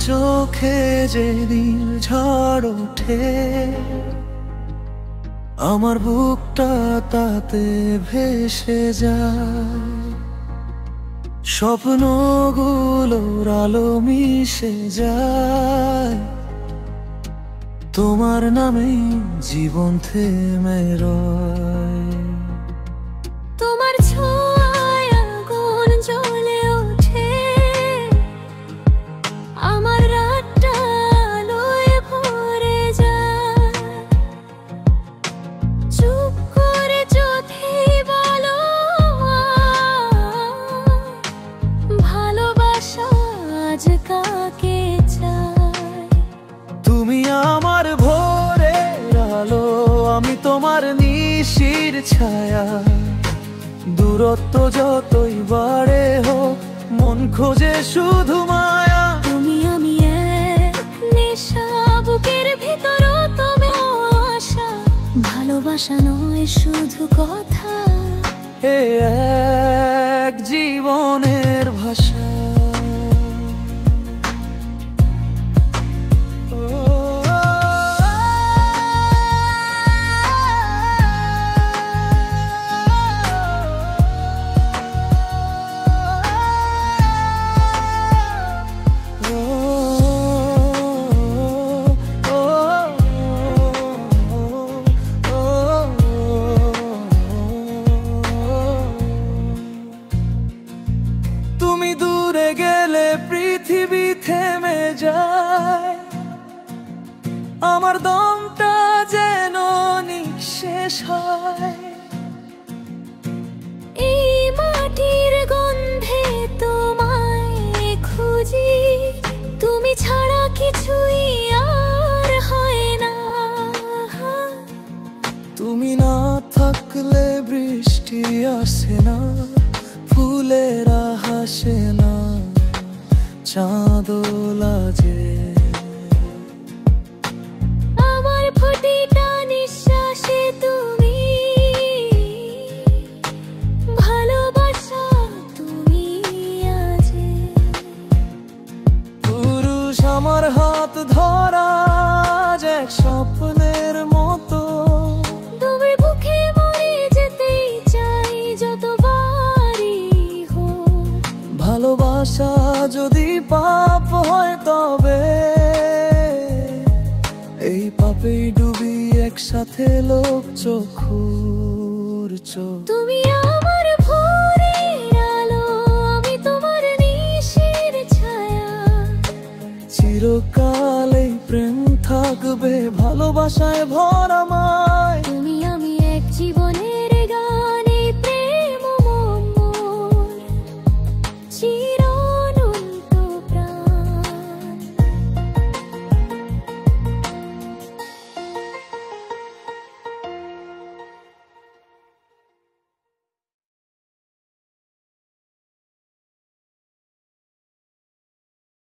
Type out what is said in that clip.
চোখে যেদিন ঝড় ওঠে, আমার বুকটা তাতে ভেসে যায়। স্বপ্নগুলোর আলো মিশে যায়, তোমার নামেই জীবন থেমে রয়। তোমার ছোঁয়ায় আগুন জ্বলে ওঠে, আমার রাতটা আলোয় ভরে যায়। চুপ করে যদি বলো ভালোবাসা আজ কাকে চায়। তুমি আমার ভোরের আলো, আমি তোমার নিশির ছায়া। দূরত্ব যতই বাড়ে হোক, মন খোঁজে শুধু মায়া। তুমি আমি এক নেশা, বুকের ভিতরও তবে আশা। ভালোবাসা নয় শুধু কথা, এ এক জীবনের ভাষা। তুমি দূরে গেলে পৃথিবী থেমে যায়, আমার দমটা যেন নিঃশেষ হয়। এই মাটির গন্ধে তোমায় খুঁজি, তুমি ছাড়া কিছুই আর হয় না। তুমি না থাকলে বৃষ্টি আসে না, ফুলেরা হাসে না, চাঁদও লাজে। আমার প্রতিটা নিঃশ্বাসে তুমি, ভালোবাসা তুমি আজ। পুরুষ আমার হাত ধরা এক স্বপ্নের মতো, তুমি বুকে মরে যেতেই চাই যতবারই হোক। ভালোবাসা যদি পাপ হয় তবে এই পাপেই ডুবি একসাথে লোক চোখের চোখ। তুমি আমার ভোরের আলো, আমি তোমার নিশির ছায়া। চিরকাল এই প্রেম থাকবে, ভালোবাসায় ভরা মায়।